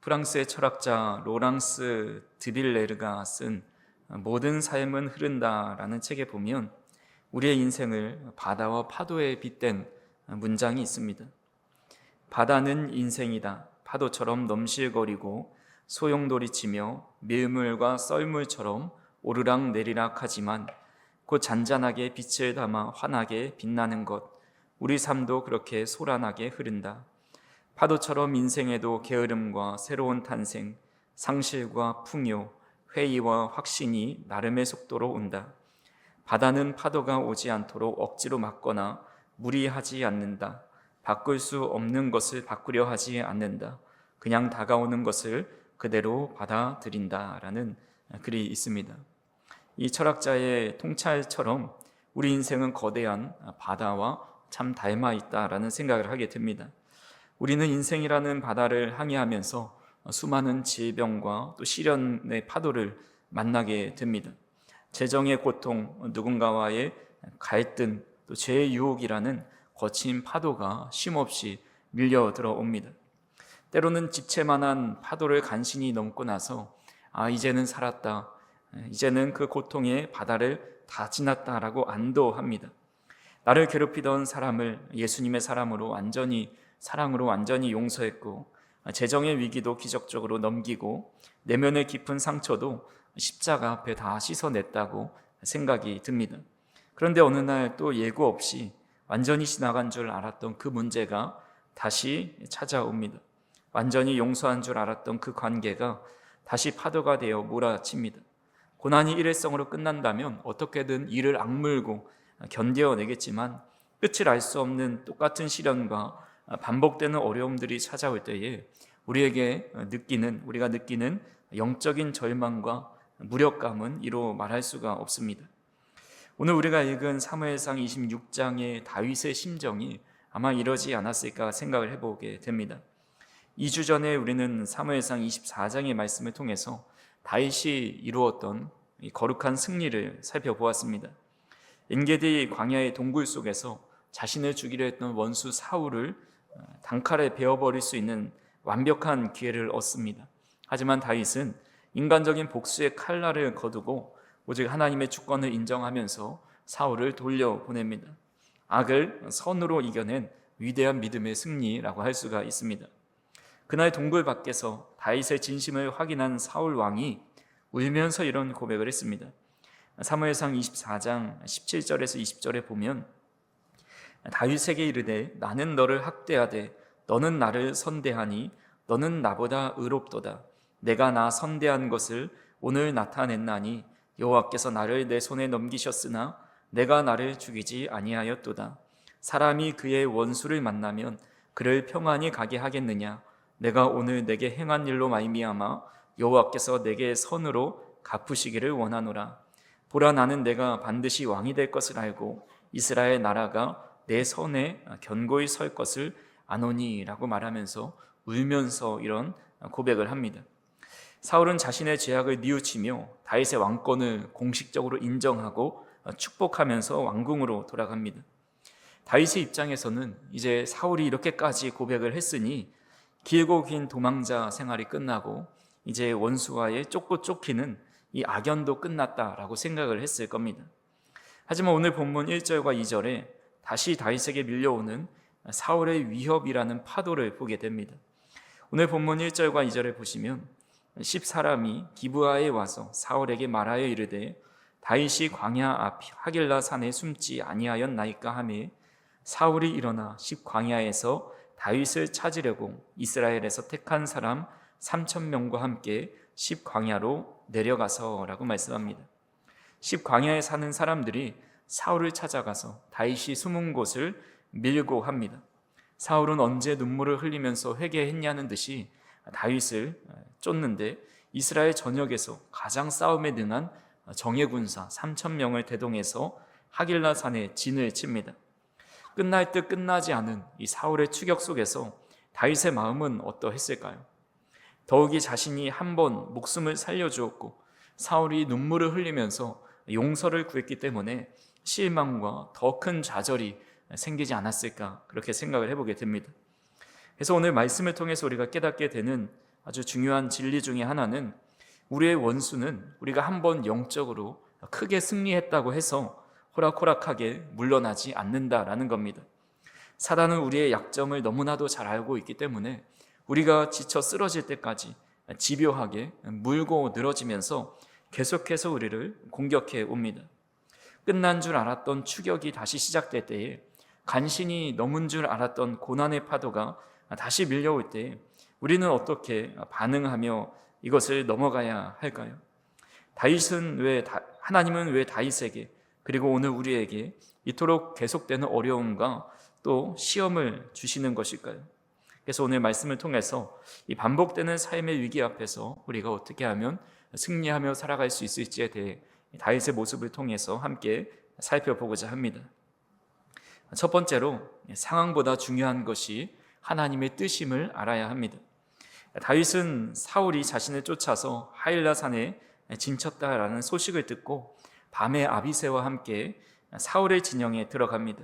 프랑스의 철학자 로랑스 드빌레르가 쓴 모든 삶은 흐른다라는 책에 보면 우리의 인생을 바다와 파도에 빗댄 문장이 있습니다. 바다는 인생이다. 파도처럼 넘실거리고 소용돌이치며 밀물과 썰물처럼 오르락 내리락 하지만 곧 잔잔하게 빛을 담아 환하게 빛나는 것, 우리 삶도 그렇게 소란하게 흐른다. 파도처럼 인생에도 게으름과 새로운 탄생, 상실과 풍요, 회의와 확신이 나름의 속도로 온다. 바다는 파도가 오지 않도록 억지로 막거나 무리하지 않는다. 바꿀 수 없는 것을 바꾸려 하지 않는다. 그냥 다가오는 것을 그대로 받아들인다라는 글이 있습니다. 이 철학자의 통찰처럼 우리 인생은 거대한 바다와 참 닮아 있다라는 생각을 하게 됩니다. 우리는 인생이라는 바다를 항해하면서 수많은 질병과 또 시련의 파도를 만나게 됩니다. 재정의 고통, 누군가와의 갈등, 또 죄의 유혹이라는 거친 파도가 쉼없이 밀려 들어옵니다. 때로는 지체만한 파도를 간신히 넘고 나서 이제는 살았다, 이제는 그 고통의 바다를 다 지났다라고 안도합니다. 나를 괴롭히던 사람을 예수님의 사랑으로 완전히 용서했고, 재정의 위기도 기적적으로 넘기고, 내면의 깊은 상처도 십자가 앞에 다 씻어냈다고 생각이 듭니다. 그런데 어느 날 또 예고 없이 완전히 지나간 줄 알았던 그 문제가 다시 찾아옵니다. 완전히 용서한 줄 알았던 그 관계가 다시 파도가 되어 몰아칩니다. 고난이 일회성으로 끝난다면 어떻게든 이를 악물고 견뎌내겠지만 끝을 알 수 없는 똑같은 시련과 반복되는 어려움들이 찾아올 때에 우리가 느끼는 영적인 절망과 무력감은 이로 말할 수가 없습니다. 오늘 우리가 읽은 사무엘상 26장의 다윗의 심정이 아마 이러지 않았을까 생각을 해보게 됩니다. 2주 전에 우리는 사무엘상 24장의 말씀을 통해서 다윗이 이루었던 이 거룩한 승리를 살펴보았습니다. 엔게디 광야의 동굴 속에서 자신을 죽이려 했던 원수 사울을 단칼에 베어버릴 수 있는 완벽한 기회를 얻습니다. 하지만 다윗은 인간적인 복수의 칼날을 거두고 오직 하나님의 주권을 인정하면서 사울을 돌려보냅니다. 악을 선으로 이겨낸 위대한 믿음의 승리라고 할 수가 있습니다. 그날 동굴 밖에서 다윗의 진심을 확인한 사울 왕이 울면서 이런 고백을 했습니다. 사무엘상 24장 17절에서 20절에 보면 다윗에게 이르되 나는 너를 학대하되 너는 나를 선대하니 너는 나보다 의롭도다. 내가 나 선대한 것을 오늘 나타냈나니 여호와께서 나를 내 손에 넘기셨으나 내가 나를 죽이지 아니하였도다. 사람이 그의 원수를 만나면 그를 평안히 가게 하겠느냐? 내가 오늘 내게 행한 일로 말미암아 여호와께서 내게 선으로 갚으시기를 원하노라. 보라, 나는 내가 반드시 왕이 될 것을 알고 이스라엘 나라가 내 손에 견고히 설 것을 아노니라고 말하면서 울면서 이런 고백을 합니다. 사울은 자신의 죄악을 뉘우치며 다윗의 왕권을 공식적으로 인정하고 축복하면서 왕궁으로 돌아갑니다. 다윗의 입장에서는 이제 사울이 이렇게까지 고백을 했으니 길고 긴 도망자 생활이 끝나고 이제 원수와의 쫓고 쫓기는 이 악연도 끝났다라고 생각을 했을 겁니다. 하지만 오늘 본문 1절과 2절에 다시 다윗에게 밀려오는 사울의 위협이라는 파도를 보게 됩니다. 오늘 본문 1절과 2절에 보시면 10사람이 기브아에 와서 사울에게 말하여 이르되 다윗이 광야 앞 하길라 산에 숨지 아니하였나이까 하매 사울이 일어나 10광야에서 다윗을 찾으려고 이스라엘에서 택한 사람 3,000명과 함께 10광야로 내려가서라고 말씀합니다. 10광야에 사는 사람들이 사울을 찾아가서 다윗이 숨은 곳을 밀고 합니다. 사울은 언제 눈물을 흘리면서 회개했냐는 듯이 다윗을 쫓는데 이스라엘 전역에서 가장 싸움에 능한 정예군사 3,000명을 대동해서 하길라 산에 진을 칩니다. 끝날 듯 끝나지 않은 이 사울의 추격 속에서 다윗의 마음은 어떠했을까요? 더욱이 자신이 한 번 목숨을 살려주었고 사울이 눈물을 흘리면서 용서를 구했기 때문에 실망과 더 큰 좌절이 생기지 않았을까 그렇게 생각을 해보게 됩니다. 그래서 오늘 말씀을 통해서 우리가 깨닫게 되는 아주 중요한 진리 중에 하나는 우리의 원수는 우리가 한번 영적으로 크게 승리했다고 해서 호락호락하게 물러나지 않는다라는 겁니다. 사단은 우리의 약점을 너무나도 잘 알고 있기 때문에 우리가 지쳐 쓰러질 때까지 집요하게 물고 늘어지면서 계속해서 우리를 공격해 옵니다. 끝난 줄 알았던 추격이 다시 시작될 때에, 간신히 넘은 줄 알았던 고난의 파도가 다시 밀려올 때에 우리는 어떻게 반응하며 이것을 넘어가야 할까요? 하나님은 왜 다윗에게, 그리고 오늘 우리에게 이토록 계속되는 어려움과 또 시험을 주시는 것일까요? 그래서 오늘 말씀을 통해서 이 반복되는 삶의 위기 앞에서 우리가 어떻게 하면 승리하며 살아갈 수 있을지에 대해 다윗의 모습을 통해서 함께 살펴보고자 합니다. 첫 번째로, 상황보다 중요한 것이 하나님의 뜻임을 알아야 합니다. 다윗은 사울이 자신을 쫓아서 하일라 산에 진쳤다라는 소식을 듣고 밤에 아비새와 함께 사울의 진영에 들어갑니다.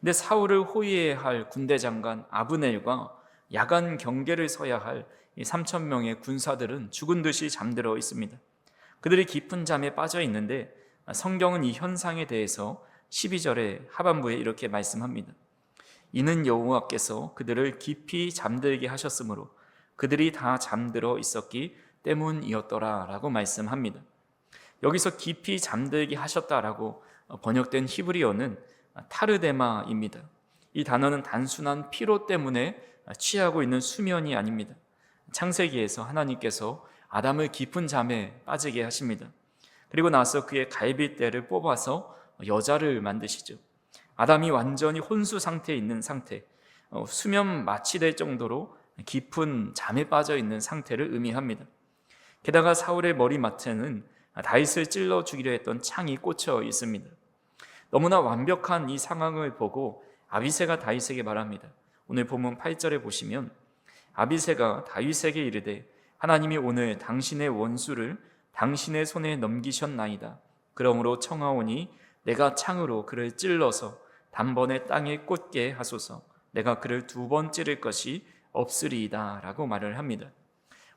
근데 사울을 호위해야 할 군대 장관 아브넬과 야간 경계를 서야 할 3,000명의 군사들은 죽은 듯이 잠들어 있습니다. 그들이 깊은 잠에 빠져 있는데 성경은 이 현상에 대해서 12절의 하반부에 이렇게 말씀합니다. 이는 여호와께서 그들을 깊이 잠들게 하셨으므로 그들이 다 잠들어 있었기 때문이었더라 라고 말씀합니다. 여기서 깊이 잠들게 하셨다라고 번역된 히브리어는 타르데마입니다. 이 단어는 단순한 피로 때문에 취하고 있는 수면이 아닙니다. 창세기에서 하나님께서 아담을 깊은 잠에 빠지게 하십니다. 그리고 나서 그의 갈빗대를 뽑아서 여자를 만드시죠. 아담이 완전히 혼수 상태에 있는 상태, 수면 마취될 정도로 깊은 잠에 빠져 있는 상태를 의미합니다. 게다가 사울의 머리맡에는 다윗을 찔러 죽이려 했던 창이 꽂혀 있습니다. 너무나 완벽한 이 상황을 보고 아비새가 다윗에게 말합니다. 오늘 본문 8절에 보시면 아비새가 다윗에게 이르되 하나님이 오늘 당신의 원수를 당신의 손에 넘기셨나이다. 그러므로 청하오니 내가 창으로 그를 찔러서 단번에 땅에 꽂게 하소서. 내가 그를 2번 찌를 것이 없으리이다 라고 말을 합니다.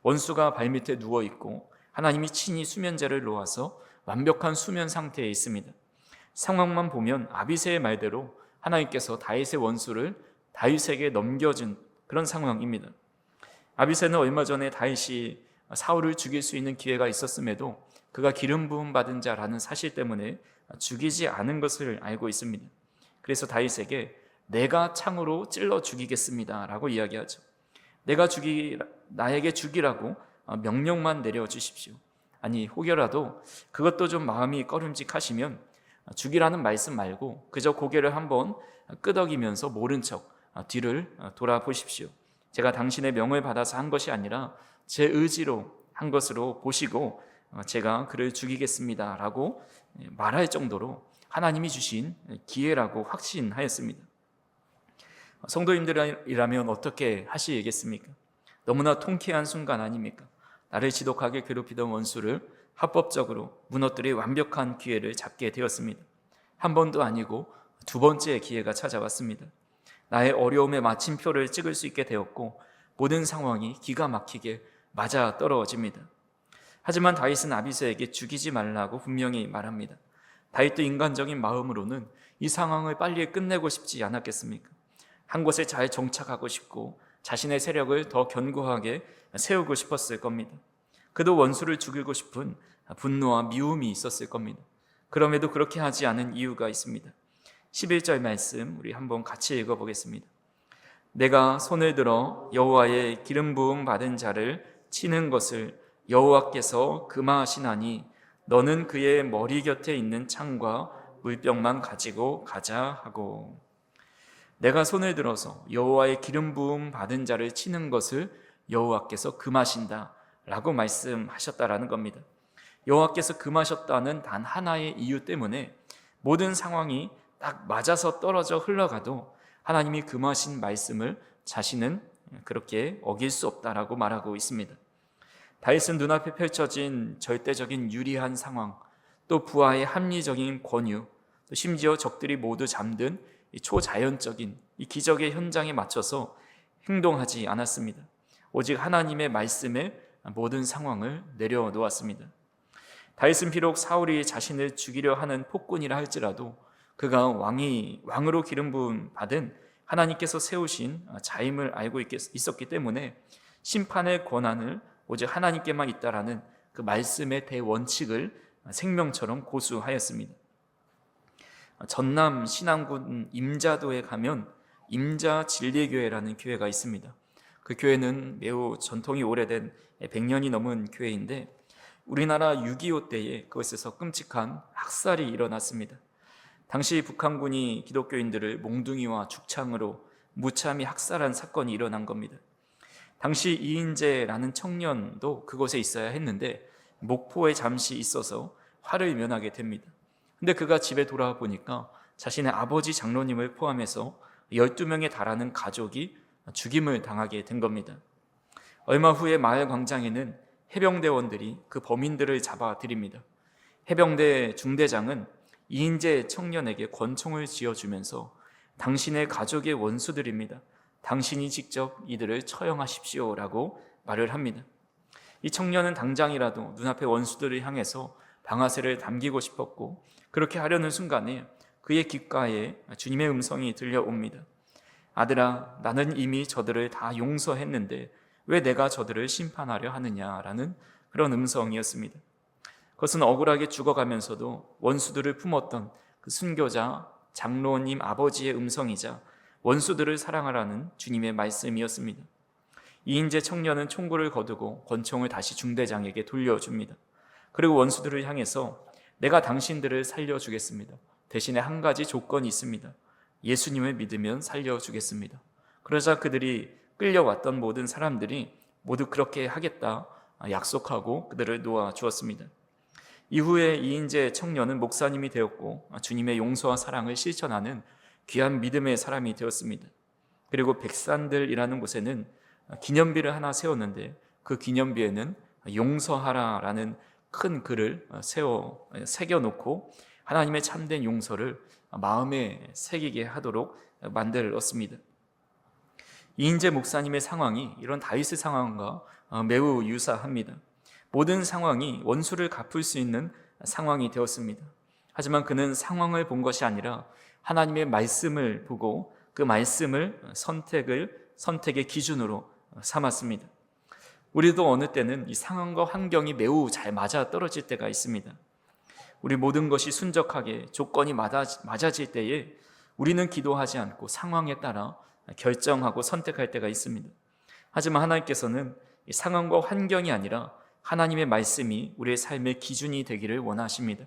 원수가 발밑에 누워있고 하나님이 친히 수면제를 놓아서 완벽한 수면 상태에 있습니다. 상황만 보면 아비새의 말대로 하나님께서 다윗의 원수를 다윗에게 넘겨준 그런 상황입니다. 아비새는 얼마 전에 다윗이 사울을 죽일 수 있는 기회가 있었음에도 그가 기름 부음 받은 자라는 사실 때문에 죽이지 않은 것을 알고 있습니다. 그래서 다윗에게 내가 창으로 찔러 죽이겠습니다 라고 이야기하죠. 나에게 죽이라고 명령만 내려주십시오. 아니 혹여라도 그것도 좀 마음이 꺼림직하시면 죽이라는 말씀 말고 그저 고개를 한번 끄덕이면서 모른 척 뒤를 돌아보십시오. 제가 당신의 명을 받아서 한 것이 아니라 제 의지로 한 것으로 보시고 제가 그를 죽이겠습니다 라고 말할 정도로 하나님이 주신 기회라고 확신하였습니다. 성도님들이라면 어떻게 하시겠습니까? 너무나 통쾌한 순간 아닙니까? 나를 지독하게 괴롭히던 원수를 합법적으로 무너뜨릴 완벽한 기회를 잡게 되었습니다. 한 번도 아니고 2번째 기회가 찾아왔습니다. 나의 어려움의 마침표를 찍을 수 있게 되었고 모든 상황이 기가 막히게 맞아 떨어집니다. 하지만 다윗은 아비새에게 죽이지 말라고 분명히 말합니다. 다윗도 인간적인 마음으로는 이 상황을 빨리 끝내고 싶지 않았겠습니까? 한 곳에 잘 정착하고 싶고 자신의 세력을 더 견고하게 세우고 싶었을 겁니다. 그도 원수를 죽이고 싶은 분노와 미움이 있었을 겁니다. 그럼에도 그렇게 하지 않은 이유가 있습니다. 11절 말씀 우리 한번 같이 읽어보겠습니다. 내가 손을 들어 여호와의 기름 부음 받은 자를 치는 것을 여호와께서 금하시나니 너는 그의 머리 곁에 있는 창과 물병만 가지고 가자 하고, 내가 손을 들어서 여호와의 기름 부음 받은 자를 치는 것을 여호와께서 금하신다 라고 말씀하셨다라는 겁니다. 여호와께서 금하셨다는 단 하나의 이유 때문에 모든 상황이 딱 맞아서 떨어져 흘러가도 하나님이 금하신 말씀을 자신은 그렇게 어길 수 없다라고 말하고 있습니다. 다윗은 눈앞에 펼쳐진 절대적인 유리한 상황, 또 부하의 합리적인 권유, 또 심지어 적들이 모두 잠든 이 초자연적인 이 기적의 현장에 맞춰서 행동하지 않았습니다. 오직 하나님의 말씀에 모든 상황을 내려놓았습니다. 다윗은 비록 사울이 자신을 죽이려 하는 폭군이라 할지라도 그가 왕으로 기름 부음 받은 하나님께서 세우신 자임을 알고 있었기 때문에 심판의 권한을 오직 하나님께만 있다라는 그 말씀의 대원칙을 생명처럼 고수하였습니다. 전남 신안군 임자도에 가면 임자진리교회라는 교회가 있습니다. 그 교회는 매우 전통이 오래된 100년이 넘은 교회인데 우리나라 6.25 때에 그것에서 끔찍한 학살이 일어났습니다. 당시 북한군이 기독교인들을 몽둥이와 죽창으로 무참히 학살한 사건이 일어난 겁니다. 당시 이인재라는 청년도 그곳에 있어야 했는데 목포에 잠시 있어서 화를 면하게 됩니다. 근데 그가 집에 돌아와 보니까 자신의 아버지 장로님을 포함해서 12명에 달하는 가족이 죽임을 당하게 된 겁니다. 얼마 후에 마을 광장에는 해병대원들이 그 범인들을 잡아들입니다. 해병대 중대장은 이인재 청년에게 권총을 쥐어주면서 당신의 가족의 원수들입니다. 당신이 직접 이들을 처형하십시오라고 말을 합니다. 이 청년은 당장이라도 눈앞의 원수들을 향해서 방아쇠를 당기고 싶었고 그렇게 하려는 순간에 그의 귓가에 주님의 음성이 들려옵니다. 아들아, 나는 이미 저들을 다 용서했는데 왜 내가 저들을 심판하려 하느냐라는 그런 음성이었습니다. 그것은 억울하게 죽어가면서도 원수들을 품었던 그 순교자 장로님 아버지의 음성이자 원수들을 사랑하라는 주님의 말씀이었습니다. 이인재 청년은 총구를 거두고 권총을 다시 중대장에게 돌려줍니다. 그리고 원수들을 향해서 내가 당신들을 살려주겠습니다. 대신에 한 가지 조건이 있습니다. 예수님을 믿으면 살려주겠습니다. 그러자 그들이 끌려왔던 모든 사람들이 모두 그렇게 하겠다 약속하고 그들을 놓아주었습니다. 이후에 이인재 청년은 목사님이 되었고 주님의 용서와 사랑을 실천하는 귀한 믿음의 사람이 되었습니다. 그리고 백산들이라는 곳에는 기념비를 하나 세웠는데 그 기념비에는 용서하라라는 큰 글을 새겨놓고 하나님의 참된 용서를 마음에 새기게 하도록 만들었습니다. 이인재 목사님의 상황이 이런 다윗의 상황과 매우 유사합니다. 모든 상황이 원수를 갚을 수 있는 상황이 되었습니다. 하지만 그는 상황을 본 것이 아니라 하나님의 말씀을 보고 그 말씀을 선택의 기준으로 삼았습니다. 우리도 어느 때는 이 상황과 환경이 매우 잘 맞아 떨어질 때가 있습니다. 우리 모든 것이 순적하게 조건이 맞아질 때에 우리는 기도하지 않고 상황에 따라 결정하고 선택할 때가 있습니다. 하지만 하나님께서는 이 상황과 환경이 아니라 하나님의 말씀이 우리의 삶의 기준이 되기를 원하십니다.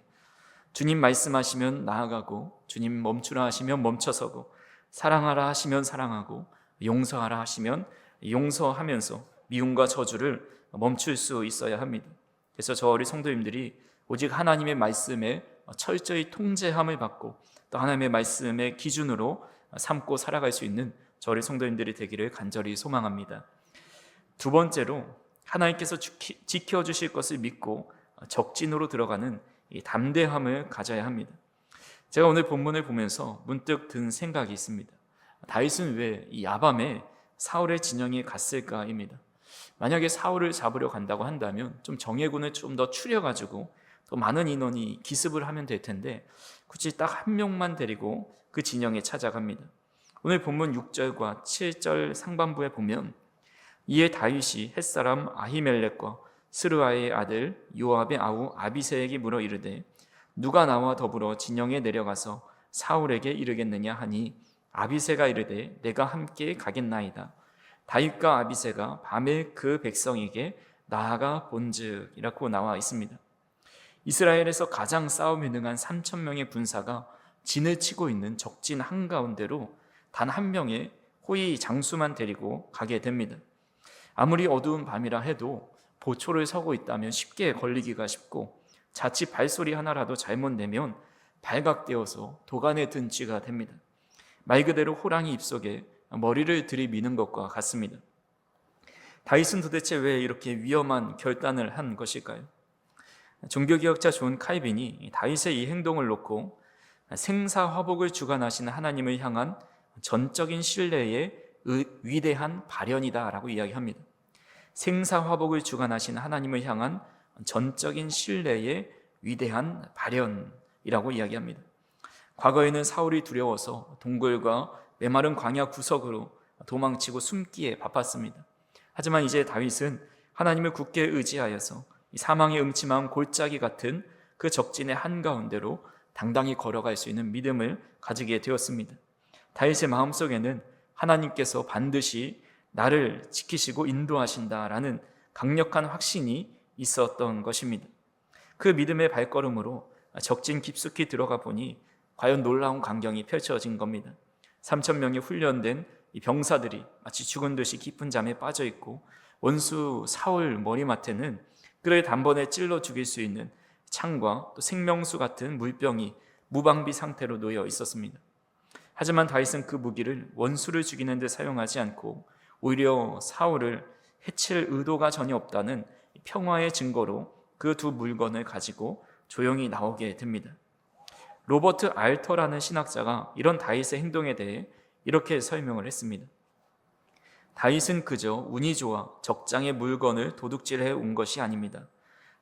주님 말씀하시면 나아가고 주님 멈추라 하시면 멈춰서고 사랑하라 하시면 사랑하고 용서하라 하시면 용서하면서 미움과 저주를 멈출 수 있어야 합니다. 그래서 저 우리 성도님들이 오직 하나님의 말씀에 철저히 통제함을 받고 또 하나님의 말씀의 기준으로 삼고 살아갈 수 있는 저 우리 성도님들이 되기를 간절히 소망합니다. 두 번째로 하나님께서 지켜주실 것을 믿고 적진으로 들어가는 이 담대함을 가져야 합니다. 제가 오늘 본문을 보면서 문득 든 생각이 있습니다. 다윗은 왜 이 야밤에 사울의 진영에 갔을까입니다. 만약에 사울을 잡으려 간다고 한다면 좀 정예군을 좀 더 추려가지고 또 많은 인원이 기습을 하면 될 텐데 굳이 딱 한 명만 데리고 그 진영에 찾아갑니다. 오늘 본문 6절과 7절 상반부에 보면 이에 다윗이 햇사람 아히멜렉과 스르아의 아들 요압의 아우 아비새에게 물어 이르되 누가 나와 더불어 진영에 내려가서 사울에게 이르겠느냐 하니 아비새가 이르되 내가 함께 가겠나이다. 다윗과 아비새가 밤에 그 백성에게 나아가 본즉 이라고 나와 있습니다. 이스라엘에서 가장 싸움에 능한 3,000명의 군사가 진을 치고 있는 적진 한가운데로 단 한 명의 호위 장수만 데리고 가게 됩니다. 아무리 어두운 밤이라 해도 보초를 서고 있다면 쉽게 걸리기가 쉽고 자칫 발소리 하나라도 잘못 내면 발각되어서 도간에 든 쥐가 됩니다. 말 그대로 호랑이 입속에 머리를 들이미는 것과 같습니다. 다윗은 도대체 왜 이렇게 위험한 결단을 한 것일까요? 종교개혁자 존 칼빈이 다윗의 이 행동을 놓고 생사화복을 주관하시는 하나님을 향한 전적인 신뢰의 위대한 발현이다라고 이야기합니다. 생사화복을 주관하신 하나님을 향한 전적인 신뢰의 위대한 발현이라고 이야기합니다. 과거에는 사울이 두려워서 동굴과 메마른 광야 구석으로 도망치고 숨기에 바빴습니다. 하지만 이제 다윗은 하나님을 굳게 의지하여서 사망의 음침한 골짜기 같은 그 적진의 한가운데로 당당히 걸어갈 수 있는 믿음을 가지게 되었습니다. 다윗의 마음속에는 하나님께서 반드시 나를 지키시고 인도하신다라는 강력한 확신이 있었던 것입니다. 그 믿음의 발걸음으로 적진 깊숙이 들어가 보니 과연 놀라운 광경이 펼쳐진 겁니다. 3,000명의 훈련된 이 병사들이 마치 죽은 듯이 깊은 잠에 빠져 있고, 원수 사울 머리맡에는 그를 단번에 찔러 죽일 수 있는 창과 또 생명수 같은 물병이 무방비 상태로 놓여 있었습니다. 하지만 다윗은 그 무기를 원수를 죽이는 데 사용하지 않고 오히려 사울을 해칠 의도가 전혀 없다는 평화의 증거로 그 두 물건을 가지고 조용히 나오게 됩니다. 로버트 알터라는 신학자가 이런 다윗의 행동에 대해 이렇게 설명을 했습니다. 다윗은 그저 운이 좋아 적장의 물건을 도둑질해 온 것이 아닙니다.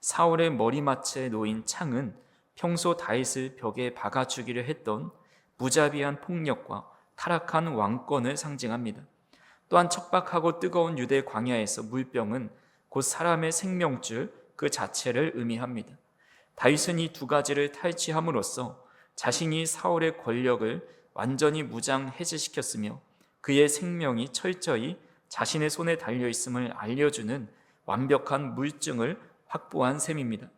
사울의 머리맡에 놓인 창은 평소 다윗을 벽에 박아 죽이려 했던 무자비한 폭력과 타락한 왕권을 상징합니다. 또한 척박하고 뜨거운 유대 광야에서 물병은 곧 사람의 생명줄 그 자체를 의미합니다. 다윗은 이 두 가지를 탈취함으로써 자신이 사울의 권력을 완전히 무장해제시켰으며 그의 생명이 철저히 자신의 손에 달려있음을 알려주는 완벽한 물증을 확보한 셈입니다.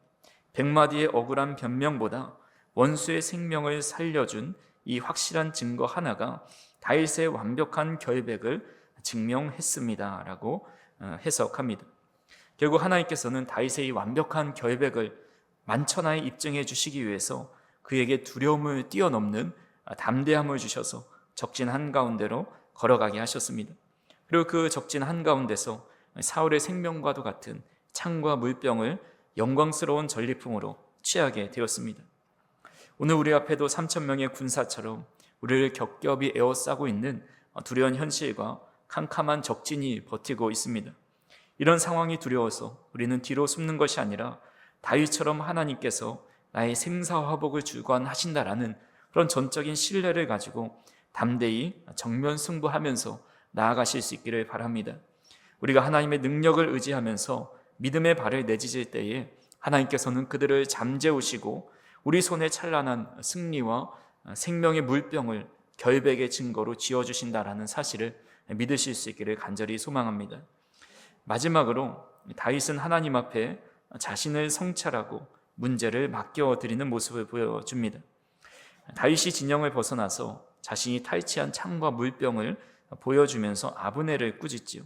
100마디의 억울한 변명보다 원수의 생명을 살려준 이 확실한 증거 하나가 다윗의 완벽한 결백을 증명했습니다 라고 해석합니다. 결국 하나님께서는 다윗의 이 완벽한 결백을 만천하에 입증해 주시기 위해서 그에게 두려움을 뛰어넘는 담대함을 주셔서 적진 한가운데로 걸어가게 하셨습니다. 그리고 그 적진 한가운데서 사울의 생명과도 같은 창과 물병을 영광스러운 전리품으로 취하게 되었습니다. 오늘 우리 앞에도 3,000명의 군사처럼 우리를 겹겹이 에워싸고 있는 두려운 현실과 캄캄한 적진이 버티고 있습니다. 이런 상황이 두려워서 우리는 뒤로 숨는 것이 아니라 다윗처럼 하나님께서 나의 생사화복을 주관하신다라는 그런 전적인 신뢰를 가지고 담대히 정면 승부하면서 나아가실 수 있기를 바랍니다. 우리가 하나님의 능력을 의지하면서 믿음의 발을 내딛을 때에 하나님께서는 그들을 잠재우시고 우리 손에 찬란한 승리와 생명의 물병을 결백의 증거로 쥐어주신다라는 사실을 믿으실 수 있기를 간절히 소망합니다. 마지막으로 다윗은 하나님 앞에 자신을 성찰하고 문제를 맡겨드리는 모습을 보여줍니다. 다윗이 진영을 벗어나서 자신이 탈취한 창과 물병을 보여주면서 아브넬을 꾸짖지요.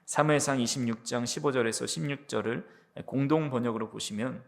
사무엘상 26장 15절에서 16절을 공동 번역으로 보시면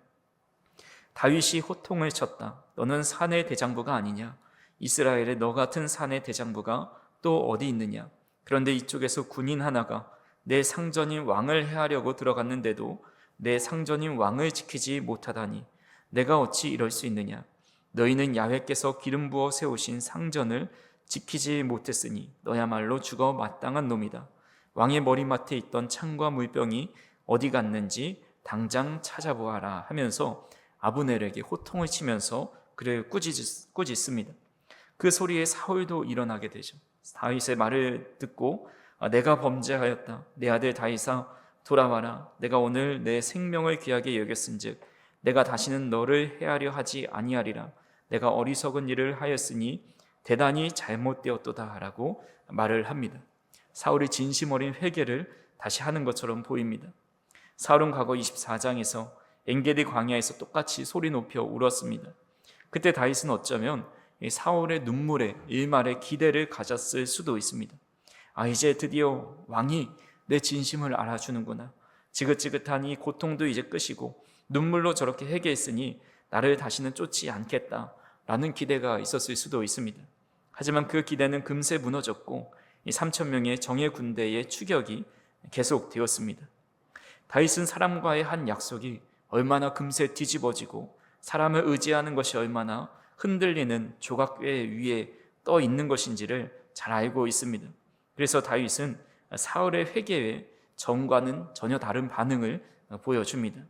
다윗이 호통을 쳤다. 너는 산의 대장부가 아니냐? 이스라엘에 너 같은 산의 대장부가 또 어디 있느냐? 그런데 이쪽에서 군인 하나가 내 상전인 왕을 해하려고 들어갔는데도 내 상전인 왕을 지키지 못하다니 내가 어찌 이럴 수 있느냐? 너희는 야훼께서 기름 부어 세우신 상전을 지키지 못했으니 너야말로 죽어 마땅한 놈이다. 왕의 머리맡에 있던 창과 물병이 어디 갔는지 당장 찾아보아라 하면서 아브넬에게 호통을 치면서 그를 꾸짖습니다. 그 소리에 사울도 일어나게 되죠. 다윗의 말을 듣고 내가 범죄하였다. 내 아들 다윗아 돌아와라. 내가 오늘 내 생명을 귀하게 여겼은즉 내가 다시는 너를 해하려 하지 아니하리라. 내가 어리석은 일을 하였으니 대단히 잘못되었도다 라고 말을 합니다. 사울이 진심 어린 회개를 다시 하는 것처럼 보입니다. 사울은 과거 24장에서 엔게디 광야에서 똑같이 소리 높여 울었습니다. 그때 다윗은 어쩌면 사울의 눈물에 일말의 기대를 가졌을 수도 있습니다. 이제 드디어 왕이 내 진심을 알아주는구나. 지긋지긋한 이 고통도 이제 끝이고 눈물로 저렇게 회개했으니 나를 다시는 쫓지 않겠다라는 기대가 있었을 수도 있습니다. 하지만 그 기대는 금세 무너졌고 이 3,000명의 정예 군대의 추격이 계속되었습니다. 다윗은 사람과의 한 약속이 얼마나 금세 뒤집어지고 사람을 의지하는 것이 얼마나 흔들리는 조각괴 위에 떠 있는 것인지를 잘 알고 있습니다. 그래서 다윗은 사울의 회개에 전과는 전혀 다른 반응을 보여줍니다.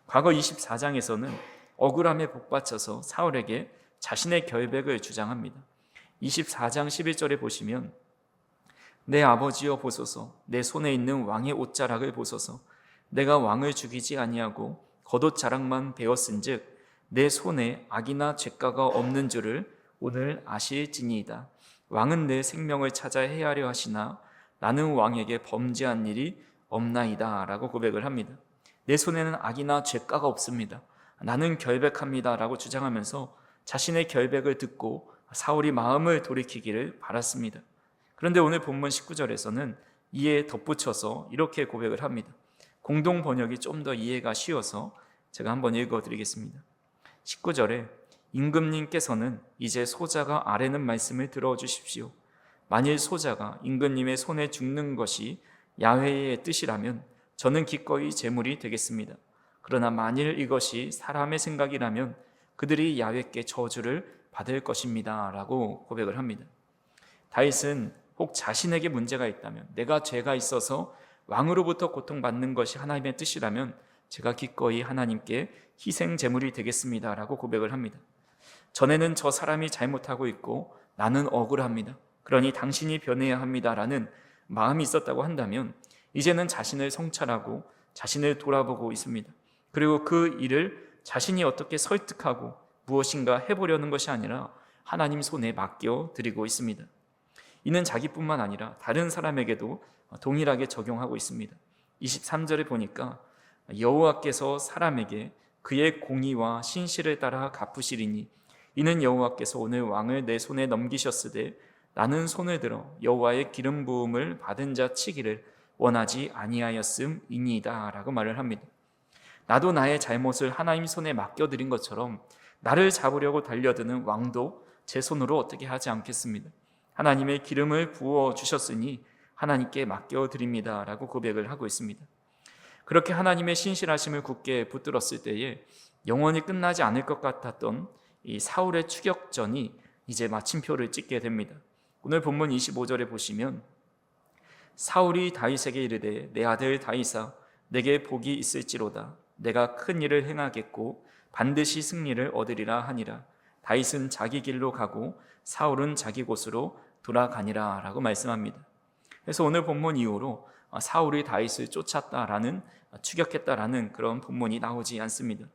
과거 24장에서는 억울함에 복받쳐서 사울에게 자신의 결백을 주장합니다. 24장 11절에 보시면 내 아버지여 보소서, 내 손에 있는 왕의 옷자락을 보소서. 내가 왕을 죽이지 아니하고 겉옷 자락만 베었은즉 내 손에 악이나 죄가가 없는 줄을 오늘 아실지니이다. 왕은 내 생명을 찾아 해하려 하시나 나는 왕에게 범죄한 일이 없나이다 라고 고백을 합니다. 내 손에는 악이나 죄가가 없습니다. 나는 결백합니다 라고 주장하면서 자신의 결백을 듣고 사울이 마음을 돌이키기를 바랐습니다. 그런데 오늘 본문 19절에서는 이에 덧붙여서 이렇게 고백을 합니다. 공동 번역이 좀 더 이해가 쉬워서 제가 한번 읽어드리겠습니다. 19절에 임금님께서는 이제 소자가 아뢰는 말씀을 들어주십시오. 만일 소자가 임금님의 손에 죽는 것이 야훼의 뜻이라면 저는 기꺼이 제물이 되겠습니다. 그러나 만일 이것이 사람의 생각이라면 그들이 야훼께 저주를 받을 것입니다 라고 고백을 합니다. 다윗은 혹 자신에게 문제가 있다면, 내가 죄가 있어서 왕으로부터 고통받는 것이 하나님의 뜻이라면 제가 기꺼이 하나님께 희생 제물이 되겠습니다 라고 고백을 합니다. 전에는 저 사람이 잘못하고 있고 나는 억울합니다. 그러니 당신이 변해야 합니다 라는 마음이 있었다고 한다면 이제는 자신을 성찰하고 자신을 돌아보고 있습니다. 그리고 그 일을 자신이 어떻게 설득하고 무엇인가 해보려는 것이 아니라 하나님 손에 맡겨드리고 있습니다. 이는 자기뿐만 아니라 다른 사람에게도 동일하게 적용하고 있습니다. 23절에 보니까 여호와께서 사람에게 그의 공의와 신실을 따라 갚으시리니 이는 여호와께서 오늘 왕을 내 손에 넘기셨으되 나는 손을 들어 여호와의 기름 부음을 받은 자 치기를 원하지 아니하였음이니이다 라고 말을 합니다. 나도 나의 잘못을 하나님 손에 맡겨드린 것처럼 나를 잡으려고 달려드는 왕도 제 손으로 어떻게 하지 않겠습니다. 하나님의 기름을 부어주셨으니 하나님께 맡겨드립니다 라고 고백을 하고 있습니다. 그렇게 하나님의 신실하심을 굳게 붙들었을 때에 영원히 끝나지 않을 것 같았던 이 사울의 추격전이 이제 마침표를 찍게 됩니다. 오늘 본문 25절에 보시면 사울이 다윗에게 이르되 내 아들 다윗아 내게 복이 있을지로다. 내가 큰 일을 행하겠고 반드시 승리를 얻으리라 하니라. 다윗은 자기 길로 가고 사울은 자기 곳으로 돌아가니라 라고 말씀합니다. 그래서 오늘 본문 이후로 사울이 다윗을 쫓았다라는, 추격했다라는 그런 본문이 나오지 않습니다.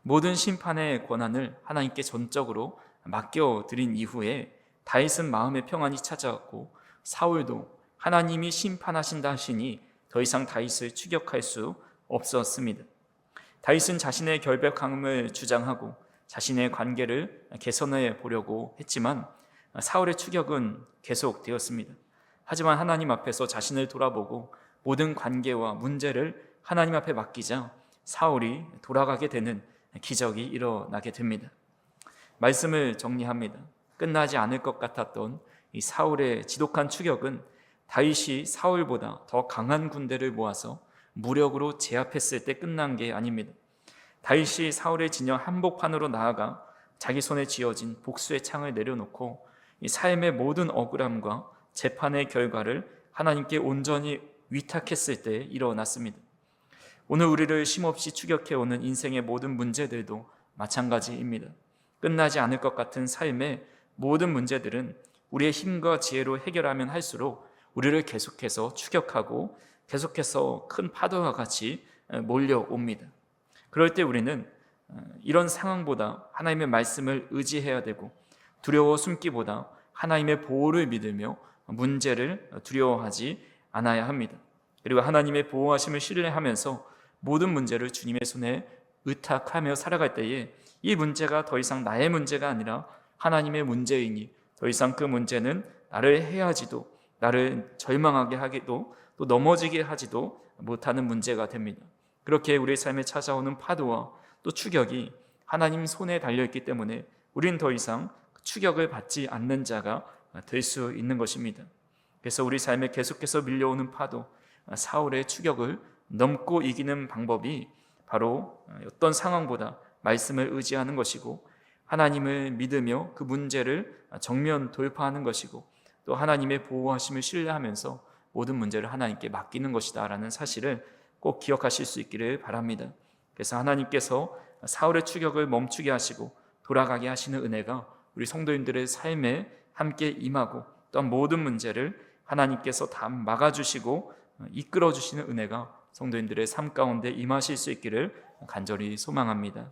모든 심판의 권한을 하나님께 전적으로 맡겨드린 이후에 다윗은 마음의 평안이 찾아왔고 사울도 하나님이 심판하신다 하시니 더 이상 다윗을 추격할 수 없었습니다. 다윗은 자신의 결백함을 주장하고 자신의 관계를 개선해 보려고 했지만 사울의 추격은 계속되었습니다. 하지만 하나님 앞에서 자신을 돌아보고 모든 관계와 문제를 하나님 앞에 맡기자 사울이 돌아가게 되는 기적이 일어나게 됩니다. 말씀을 정리합니다. 끝나지 않을 것 같았던 이 사울의 지독한 추격은 다윗이 사울보다 더 강한 군대를 모아서 무력으로 제압했을 때 끝난 게 아닙니다. 다윗이 사울의 진영 한복판으로 나아가 자기 손에 쥐어진 복수의 창을 내려놓고 이 삶의 모든 억울함과 재판의 결과를 하나님께 온전히 위탁했을 때 일어났습니다. 오늘 우리를 쉼없이 추격해오는 인생의 모든 문제들도 마찬가지입니다. 끝나지 않을 것 같은 삶의 모든 문제들은 우리의 힘과 지혜로 해결하면 할수록 우리를 계속해서 추격하고 계속해서 큰 파도와 같이 몰려옵니다. 그럴 때 우리는 이런 상황보다 하나님의 말씀을 의지해야 되고 두려워 숨기보다 하나님의 보호를 믿으며 문제를 두려워하지 않아야 합니다. 그리고 하나님의 보호하심을 신뢰하면서 모든 문제를 주님의 손에 의탁하며 살아갈 때에 이 문제가 더 이상 나의 문제가 아니라 하나님의 문제이니 더 이상 그 문제는 나를 해하지도 나를 절망하게 하기도 또 넘어지게 하지도 못하는 문제가 됩니다. 그렇게 우리의 삶에 찾아오는 파도와 또 추격이 하나님 손에 달려있기 때문에 우린 더 이상 추격을 받지 않는 자가 될 수 있는 것입니다. 그래서 우리 삶에 계속해서 밀려오는 파도, 사울의 추격을 넘고 이기는 방법이 바로 어떤 상황보다 말씀을 의지하는 것이고 하나님을 믿으며 그 문제를 정면 돌파하는 것이고 또 하나님의 보호하심을 신뢰하면서 모든 문제를 하나님께 맡기는 것이다 라는 사실을 꼭 기억하실 수 있기를 바랍니다. 그래서 하나님께서 사울의 추격을 멈추게 하시고 돌아가게 하시는 은혜가 우리 성도님들의 삶에 함께 임하고 또한 모든 문제를 하나님께서 다 막아주시고 이끌어주시는 은혜가 성도님들의 삶 가운데 임하실 수 있기를 간절히 소망합니다.